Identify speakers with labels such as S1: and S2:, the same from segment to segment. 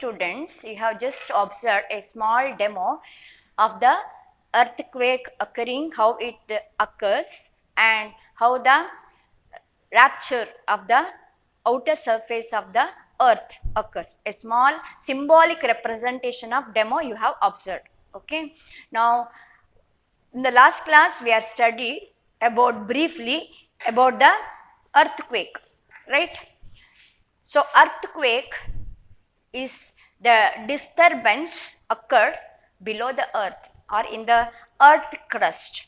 S1: students, you have just observed a small demo of the earthquake occurring, how it occurs, and how the rupture of the outer surface of the earth occurs. A small symbolic representation of demo you have observed. Okay. Now, in the last class we have studied about briefly about the earthquake, right? So, earthquake is the disturbance occurred below the earth or in the earth crust.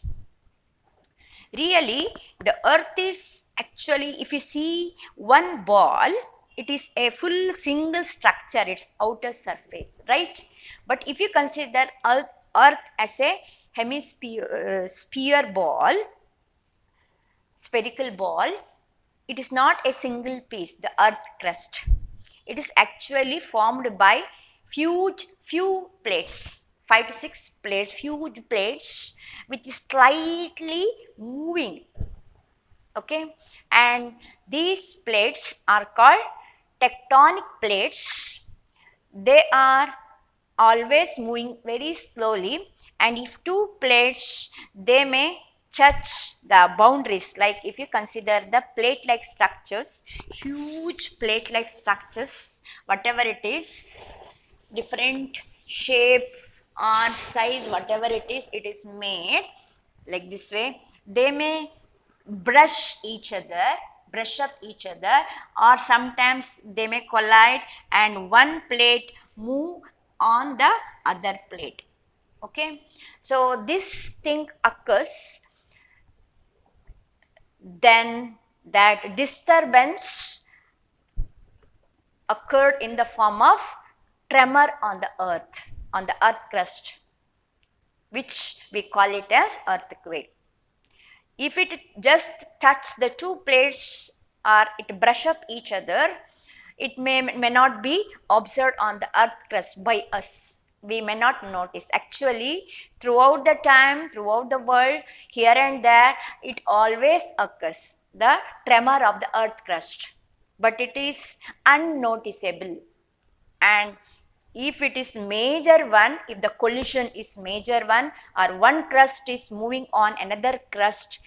S1: Really, the earth is actually, if you see one ball, it is a full single structure, its outer surface, right? But if you consider earth as a hemisphere, sphere ball, spherical ball, it is not a single piece, the earth crust. It is actually formed by few plates, 5 to 6 plates, huge plates, which is slightly moving. Okay, and these plates are called tectonic plates. They are always moving very slowly, and if two plates, they may touch the boundaries. Like if you consider the plate like structures, huge plate like structures, whatever it is, different shape or size, whatever it is made like this way. They may brush up each other, or sometimes they may collide and one plate move on the other plate. Okay, so this thing occurs, then that disturbance occurred in the form of tremor on the earth crust, which we call it as earthquake. If it just touch the two plates or it brush up each other, it may not be observed on the earth crust by us. We may not notice. Actually, throughout the time, throughout the world, here and there, it always occurs, the tremor of the earth crust. But it is unnoticeable. And if it is major one, if the collision is major one, or one crust is moving on another crust,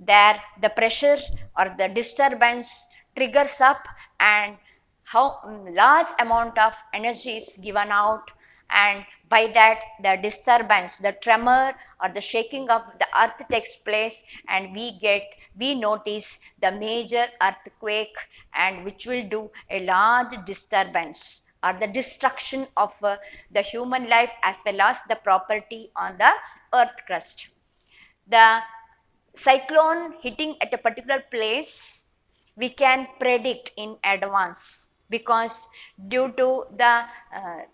S1: there the pressure or the disturbance triggers up, and how large amount of energy is given out, and by that the disturbance, the tremor or the shaking of the earth takes place, and we notice the major earthquake, and which will do a large disturbance or the destruction of the human life as well as the property on the earth crust. The cyclone hitting at a particular place, we can predict in advance, because due to the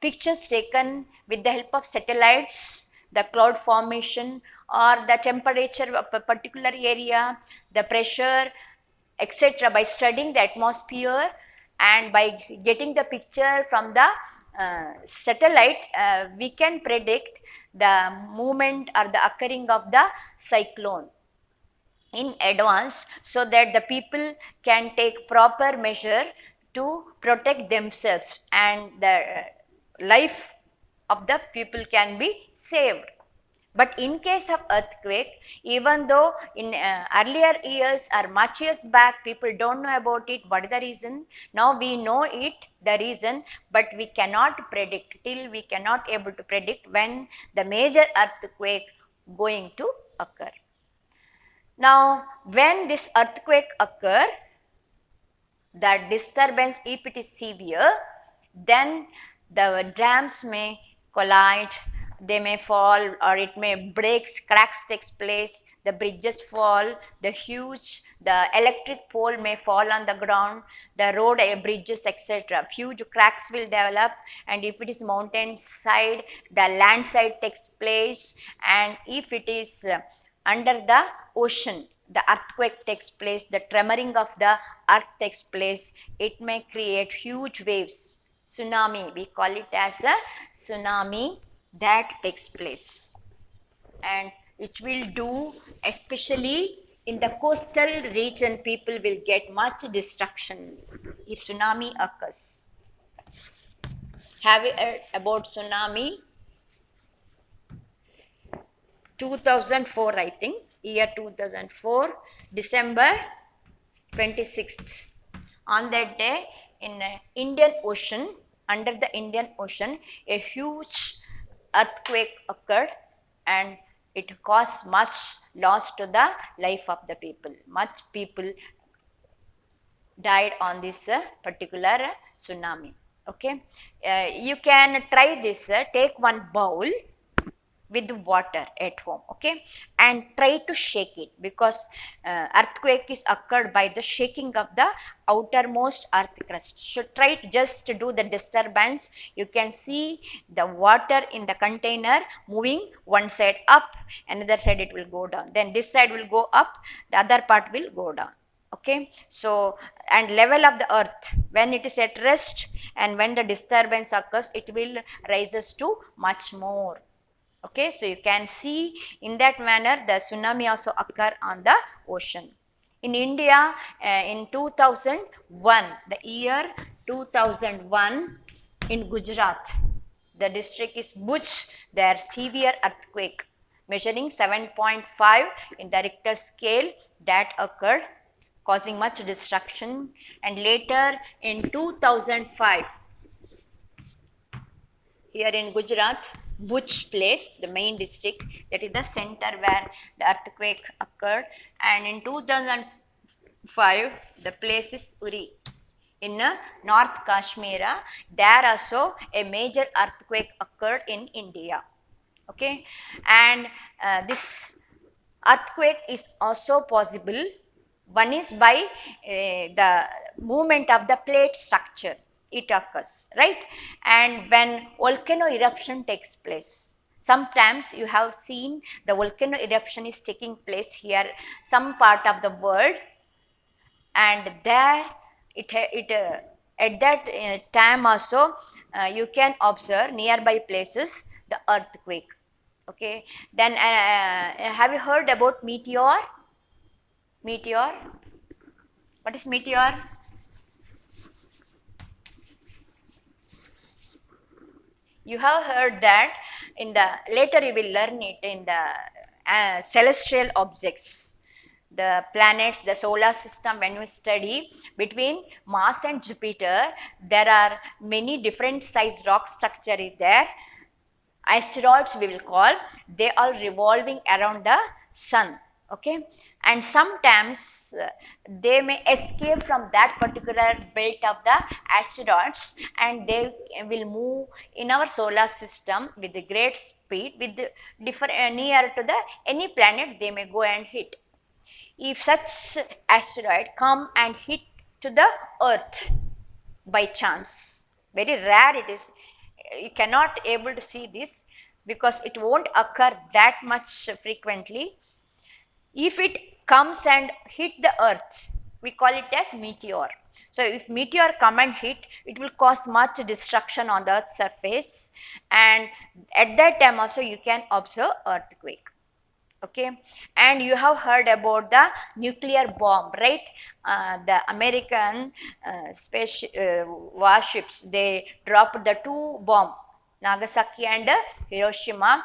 S1: pictures taken with the help of satellites, the cloud formation or the temperature of a particular area, the pressure, etc., by studying the atmosphere and by getting the picture from the satellite, we can predict the movement or the occurring of the cyclone in advance, so that the people can take proper measure to protect themselves and the life of the people can be saved. But in case of earthquake, even though in earlier years or much years back, people don't know about it, what is the reason? Now we know it, the reason, but we cannot predict, till we cannot able to predict when the major earthquake going to occur. Now, when this earthquake occur, the disturbance, if it is severe, then the dams may collide, they may fall, or it may break, cracks takes place, the bridges fall, the electric pole may fall on the ground, the road, bridges, etc. Huge cracks will develop, and if it is mountain side, the landslide takes place, and if it is under the ocean, the earthquake takes place, the tremoring of the earth takes place, it may create huge waves, tsunami, we call it as a tsunami that takes place, and it will do, especially in the coastal region, people will get much destruction if tsunami occurs. Have you heard about tsunami? 2004, I think, year 2004, December 26th. On that day, in Indian Ocean, under the Indian Ocean, a huge earthquake occurred, and it caused much loss to the life of the people. Much people died on this particular tsunami. Okay, you can try this. Take one bowl with water at home, okay, and try to shake it, because earthquake is occurred by the shaking of the outermost earth crust. So try to just do the disturbance. You can see the water in the container moving one side up, another side it will go down, then this side will go up, the other part will go down. Okay, so and level of the earth when it is at rest and when the disturbance occurs, it will rises to much more. Okay, so you can see in that manner the tsunami also occur on the ocean. In India, in 2001, the year 2001, in Gujarat, the district is Bhuj, there severe earthquake measuring 7.5 in the Richter scale that occurred, causing much destruction. And later in 2005, here in Gujarat, Bhuj place, the main district, that is the center where the earthquake occurred. And in 2005, the place is Uri. In North Kashmir, there also a major earthquake occurred in India. Okay, and this earthquake is also possible. One is by the movement of the plate structure, it occurs, right? And when volcano eruption takes place, sometimes you have seen the volcano eruption is taking place here, some part of the world, and there it at that time also you can observe nearby places the earthquake. Okay, then have you heard about meteor? Meteor, what is meteor? You have heard that in the later you will learn it in the celestial objects, the planets, the solar system. When we study between Mars and Jupiter, there are many different size rock structure is there. Asteroids we will call, they are revolving around the sun. Okay, and sometimes they may escape from that particular belt of the asteroids, and they will move in our solar system with a great speed, with different near to the any planet they may go and hit. If such asteroid come and hit to the earth by chance, very rare it is, you cannot able to see this because it won't occur that much frequently. If it comes and hit the earth, we call it as meteor. So if meteor come and hit, it will cause much destruction on the earth's surface, and at that time also you can observe earthquake. Okay, and you have heard about the nuclear bomb, right? The American space warships, they dropped the two bomb, Nagasaki and Hiroshima.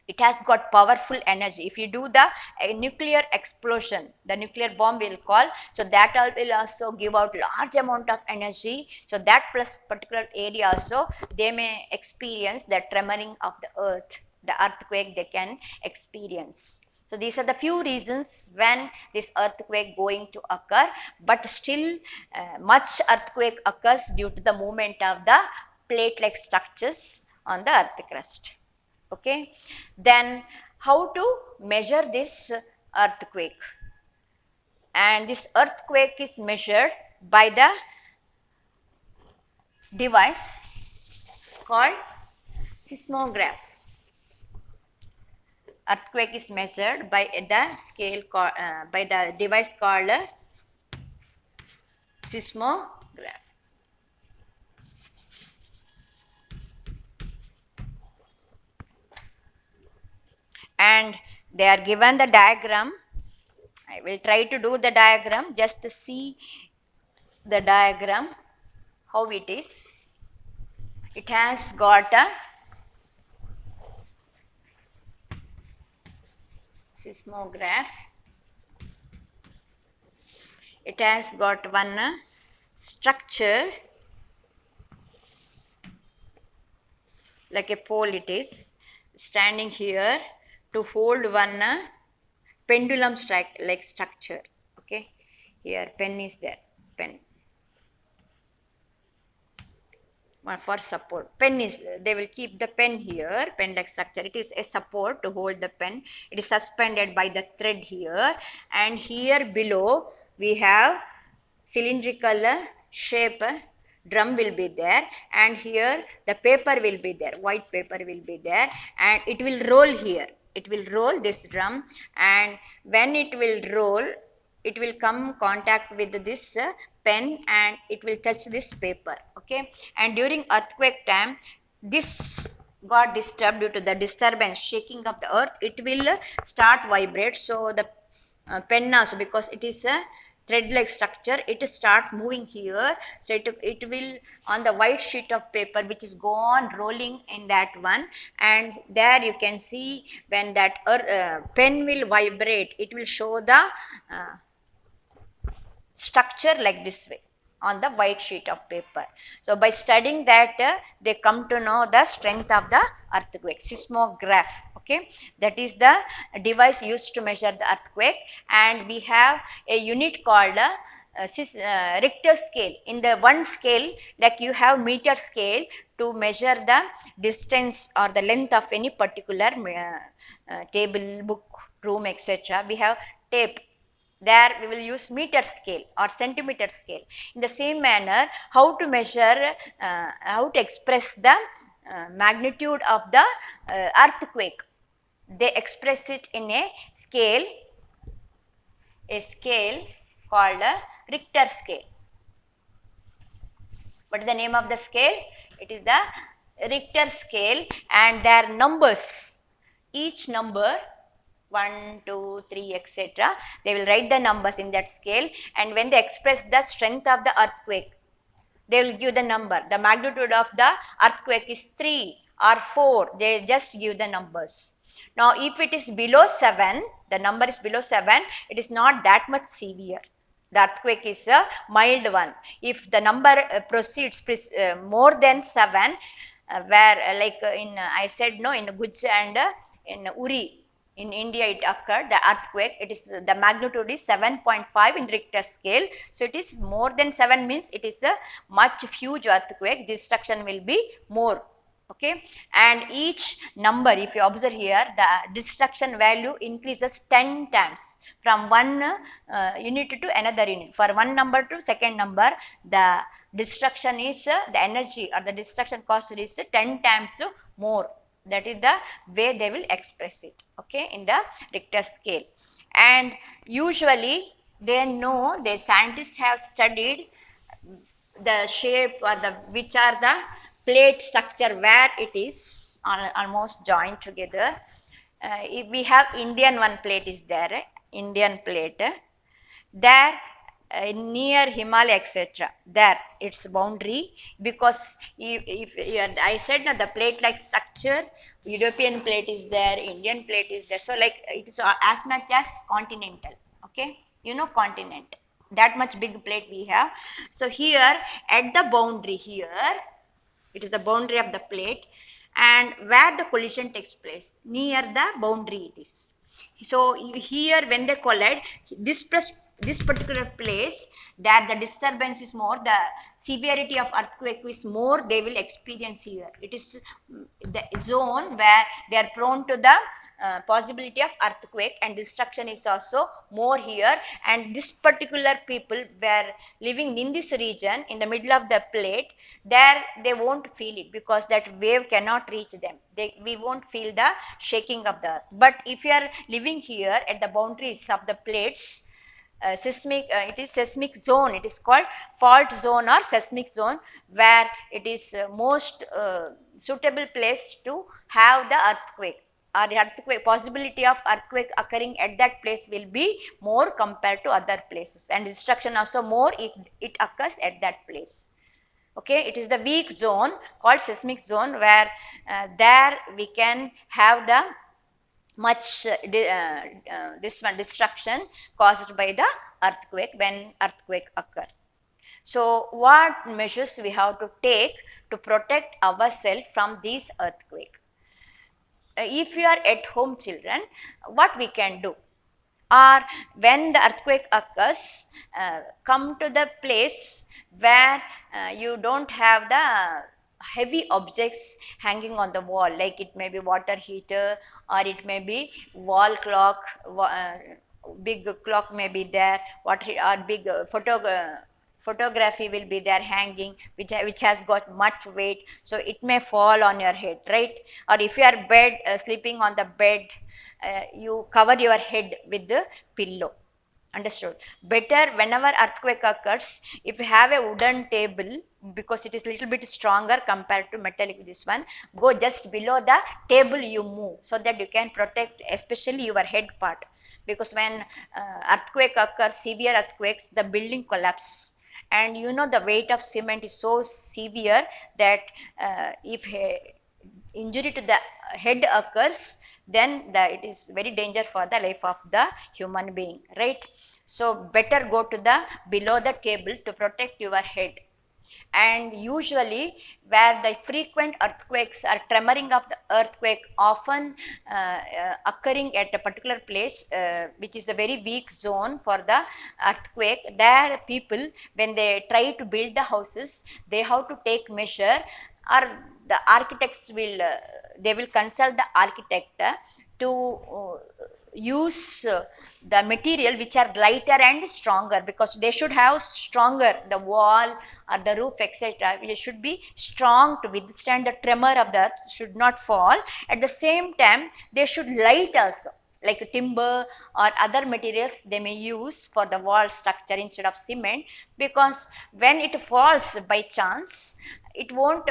S1: It has got powerful energy. If you do the nuclear explosion, the nuclear bomb will call, so that will also give out large amount of energy. So that plus particular area also, they may experience the tremoring of the earth, the earthquake they can experience. So these are the few reasons when this earthquake going to occur, but still much earthquake occurs due to the movement of the plate-like structures on the earth crust. Okay, then how to measure this earthquake? And this earthquake is measured by the device called seismograph. Earthquake is measured by the scale by the device called seismograph. And they are given the diagram. I will try to do the diagram, just to see the diagram how it is. It has got a seismograph. It has got one structure like a pole. It is standing here to hold one pendulum like structure. Okay, here pen is there, pen for support. Pen is, they will keep the pen here, pen like structure. It is a support to hold the pen. It is suspended by the thread here, and here below we have cylindrical shape drum will be there, and here the paper will be there, white paper will be there, and it will roll here. It will roll this drum, and when it will roll, it will come contact with this pen, and it will touch this paper. Okay, and during earthquake time, this got disturbed due to the disturbance, shaking of the earth. It will start vibrate. So the pen also, because it is a thread like structure, it start moving here. So it will on the white sheet of paper which is gone rolling in that one, and there you can see when that pen will vibrate, it will show the structure like this way on the white sheet of paper. So by studying that, they come to know the strength of the earthquake. Seismograph, okay, that is the device used to measure the earthquake. And we have a unit called Richter scale. In the one scale, like you have meter scale to measure the distance or the length of any particular table, book, room, etc. We have tape. There we will use meter scale or centimeter scale. In the same manner, how to measure, how to express the magnitude of the earthquake. They express it in a scale called a Richter scale. What is the name of the scale? It is the Richter scale, and their numbers, each number 1, 2, 3, etc. They will write the numbers in that scale, and when they express the strength of the earthquake, they will give the number. The magnitude of the earthquake is 3 or 4. They just give the numbers. Now, if it is below 7, the number is below 7, it is not that much severe. The earthquake is a mild one. If the number proceeds more than 7, where like in I said no, in Guj and in Uri, in India it occurred, the earthquake, it is the magnitude is 7.5 in Richter scale. So it is more than 7 means it is a much huge earthquake. Destruction will be more. Okay, and each number, if you observe here, the destruction value increases 10 times from one unit to another unit. For one number to second number, the destruction is the energy or the destruction cost is 10 times more. That is the way they will express it, okay, in the Richter scale. And usually they know, the scientists have studied the shape or the which are the plate structure where it is almost joined together. If we have Indian one plate is there, Indian plate, there near Himalaya, etc. There its boundary, because if I said that the plate like structure, European plate is there, Indian plate is there. So like it is as much as continental. Okay, you know continent, that much big plate we have. So here at the boundary here, it is the boundary of the plate, and where the collision takes place, near the boundary it is. So here when they collide, this particular place, that the disturbance is more, the severity of earthquake is more, they will experience here. It is the zone where they are prone to the possibility of earthquake, and destruction is also more here. And this particular people were living in this region in the middle of the plate, there they won't feel it because that wave cannot reach them. We won't feel the shaking of the earth. But if you are living here at the boundaries of the plates, seismic, it is seismic zone, it is called fault zone or seismic zone, where it is most suitable place to have the earthquake, or earthquake, possibility of earthquake occurring at that place will be more compared to other places, and destruction also more if it occurs at that place. Okay, it is the weak zone called seismic zone, where there we can have the much this one destruction caused by the earthquake when earthquake occur. So what measures we have to take to protect ourselves from these earthquake? If you are at home children, what we can do? Or when the earthquake occurs, come to the place where you don't have the heavy objects hanging on the wall, like it may be water heater or it may be wall clock, big clock may be there, what or big photography will be there hanging, which has got much weight, so it may fall on your head, right? Or if you are bed sleeping on the bed, you cover your head with the pillow. Understood? Better whenever earthquake occurs, if you have a wooden table, because it is little bit stronger compared to metallic, this one, go just below the table you move, so that you can protect especially your head part. Because when earthquake occurs, severe earthquakes, the building collapse, and you know the weight of cement is so severe that if injury to the head occurs, then it is very danger for the life of the human being, right? So better go to the below the table to protect your head. And usually where the frequent earthquakes or tremoring of the earthquake often occurring at a particular place, which is a very weak zone for the earthquake, there people, when they try to build the houses, they have to take measure, or the architects will they will consult the architect to use the material which are lighter and stronger, because they should have stronger, the wall or the roof etc, it should be strong to withstand the tremor of the earth, should not fall. At the same time they should light also, like timber or other materials they may use for the wall structure instead of cement, because when it falls by chance, it won't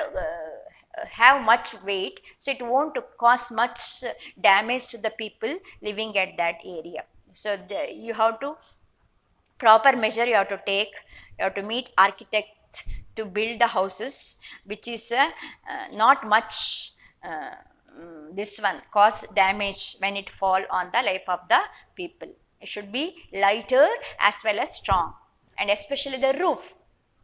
S1: have much weight, so it won't cause much damage to the people living at that area. So you have to proper measure you have to take, you have to meet architect to build the houses which is not much this one cause damage when it fall on the life of the people. It should be lighter as well as strong, and especially the roof,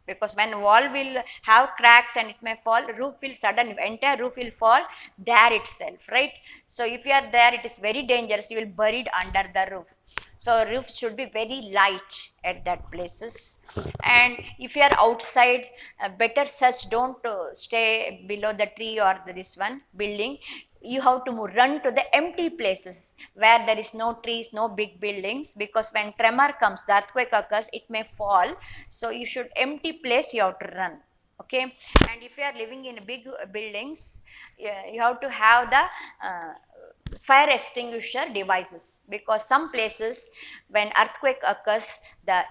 S1: because when wall will have cracks and it may fall, roof will sudden, entire roof will fall there itself, right? So if you are there, it is very dangerous, you will buried under the roof. So roof should be very light at that places. And if you are outside, better such don't stay below the tree or this one building. You have to run to the empty places where there is no trees, no big buildings, because when tremor comes, the earthquake occurs, it may fall. So you should empty place, you have to run. Okay. And if you are living in big buildings, you have to have the fire extinguisher devices, because some places when earthquake occurs,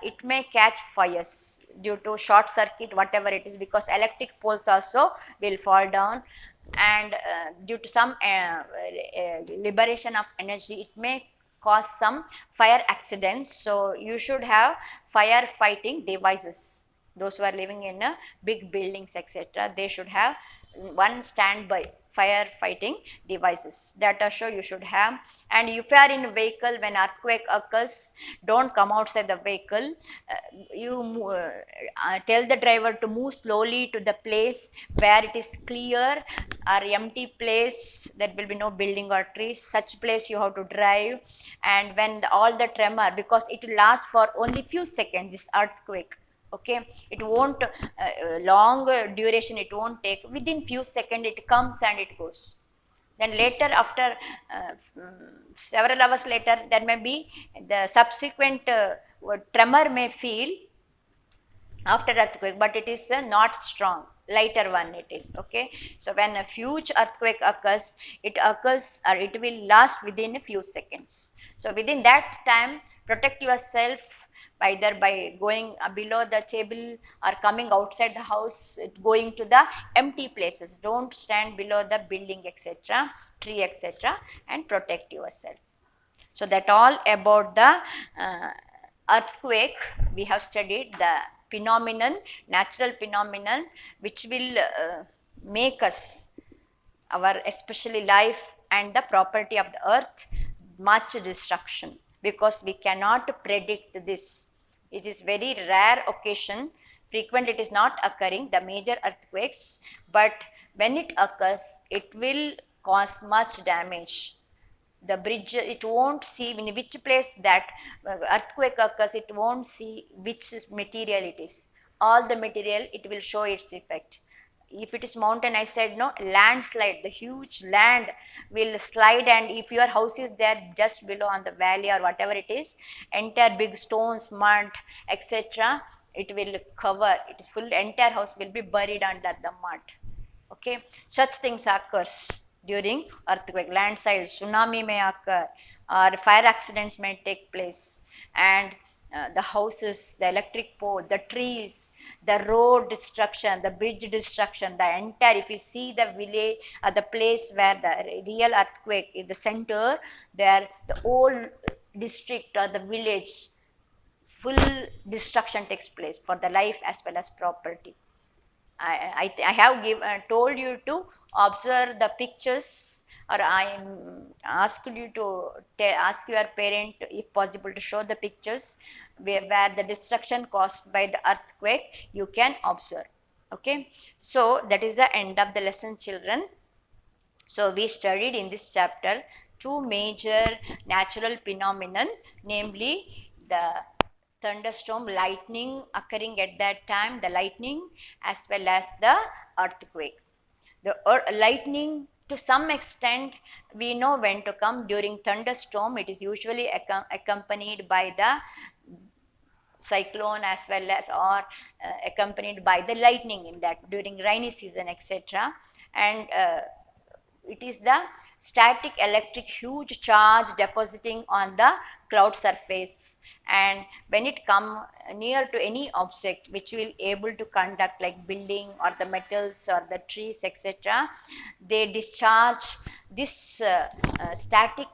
S1: it may catch fires due to short circuit, whatever it is, because electric poles also will fall down, and due to some liberation of energy, it may cause some fire accidents. So you should have fire fighting devices. Those who are living in big buildings etc, they should have one standby firefighting devices that are sure you should have. And if you are in a vehicle, when earthquake occurs, don't come outside the vehicle. Tell the driver to move slowly to the place where it is clear or empty place, there will be no building or trees, such place you have to drive. And when all the tremor, because it will last for only few seconds, this earthquake, okay, it won't long duration, it won't take, within few seconds it comes and it goes. Then later, after several hours later, there may be the subsequent tremor may feel after earthquake, but it is not strong, lighter one it is. Okay. So when a huge earthquake occurs, it occurs or it will last within a few seconds. So within that time, protect yourself either by going below the table or coming outside the house, going to the empty places. Don't stand below the building etc, tree etc, and protect yourself. So that all about the earthquake we have studied. The phenomenon, natural phenomenon, which will make us, our especially life and the property of the earth, much destruction, because we cannot predict this. It is very rare occasion, frequent it is not occurring, the major earthquakes, but when it occurs, it will cause much damage. The bridge, it won't see in which place that earthquake occurs, it won't see which material it is. All the material, it will show its effect. If it is mountain, I said no, landslide, the huge land will slide, and if your house is there just below on the valley or whatever it is, entire big stones, mud, etc., it will cover, it is full, entire house will be buried under the mud. Okay, such things occurs during earthquake, landslide, tsunami may occur, or fire accidents may take place, and the houses, the electric pole, the trees, the road destruction, the bridge destruction, the entire, if you see the village or the place where the real earthquake is the center, there the whole district or the village, full destruction takes place for the life as well as property. I have told you to observe the pictures, or I asked you to ask your parent if possible to show the pictures where the destruction caused by the earthquake you can observe. Okay, so that is the end of the lesson, children. So we studied in this chapter two major natural phenomenon, namely the thunderstorm, lightning occurring at that time, the lightning, as well as the earthquake. The lightning, to some extent, we know when to come. During thunderstorm, it is usually accompanied by the cyclone as well as, or accompanied by the lightning in that during rainy season, etc. And it is the static electric huge charge depositing on the cloud surface, and when it come near to any object which will able to conduct, like building or the metals or the trees, etc., they discharge this static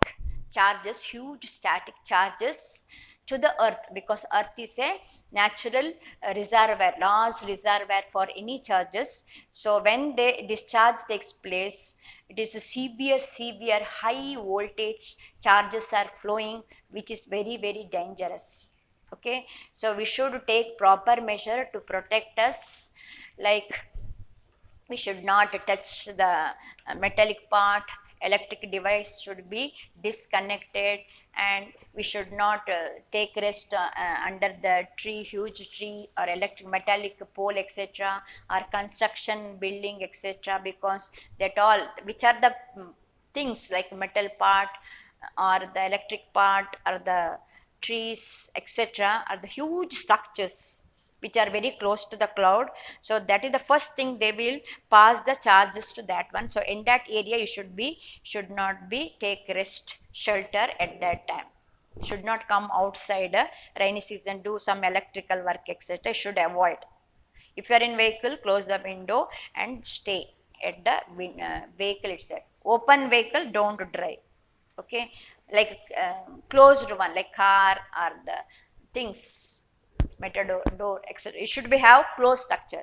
S1: charges, huge static charges to the earth, because earth is a natural reservoir, large reservoir for any charges. So when the discharge takes place, it is a severe high voltage charges are flowing, which is very dangerous. Okay, so we should take proper measure to protect us, like we should not touch the metallic part, electric device should be disconnected, and we should not take rest under the tree, huge tree or electric metallic pole, etc., or construction building, etc., because that all, which are the things like metal part or the electric part or the trees, etc., are the huge structures which are very close to the cloud. So that is the first thing, they will pass the charges to that one. So in that area you should not be take rest shelter at that time, should not come outside rainy season, do some electrical work, etc., should avoid. If you are in vehicle, close the window and stay at the vehicle itself. Open vehicle, don't drive. Okay, like closed one like car or the things, metador, door, etc., it should be have closed structure.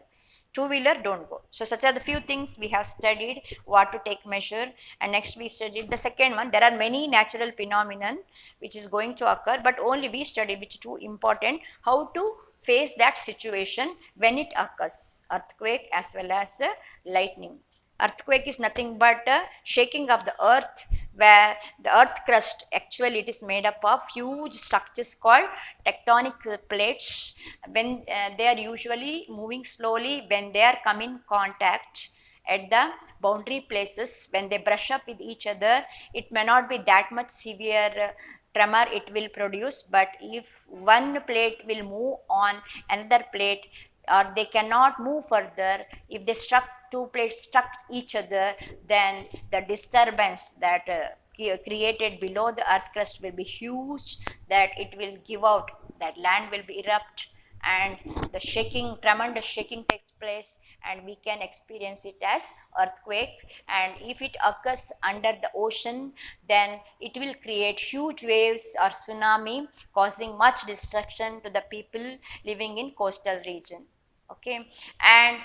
S1: Two-wheeler, don't go. So such are the few things we have studied, what to take measure. And next we studied the second one. There are many natural phenomenon which is going to occur, but only we studied which two important, how to face that situation when it occurs, earthquake as well as lightning. Earthquake is nothing but a shaking of the earth, where the earth crust, actually it is made up of huge structures called tectonic plates. When they are usually moving slowly, when they are come in contact at the boundary places, when they brush up with each other, it may not be that much severe tremor it will produce, but if one plate will move on another plate, or they cannot move further, if they struck, two plates struck each other, then the disturbance that created below the earth crust will be huge, that it will give out, that land will be erupt, and the shaking, tremendous shaking takes place, and we can experience it as earthquake. And if it occurs under the ocean, then it will create huge waves or tsunami, causing much destruction to the people living in coastal region. Okay, and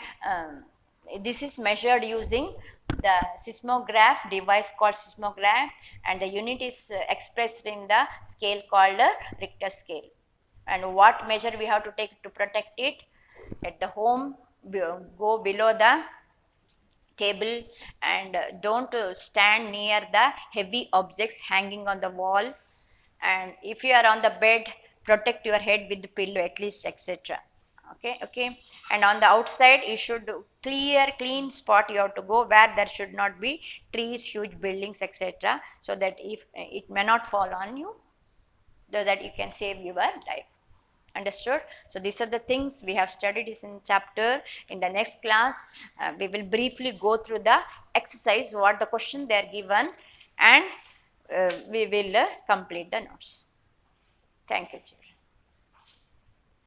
S1: this is measured using the seismograph device called seismograph, and the unit is expressed in the scale called Richter scale. And what measure we have to take to protect it? At the home, go below the table, and don't stand near the heavy objects hanging on the wall, and if you are on the bed, protect your head with the pillow at least, etc. Okay, and on the outside you should clean spot you have to go where there should not be trees, huge buildings, etc., so that if it may not fall on you, so that you can save your life. Understood? So these are the things we have studied is in chapter. In the next class, we will briefly go through the exercise, what the question they are given, and we will complete the notes. Thank you, children.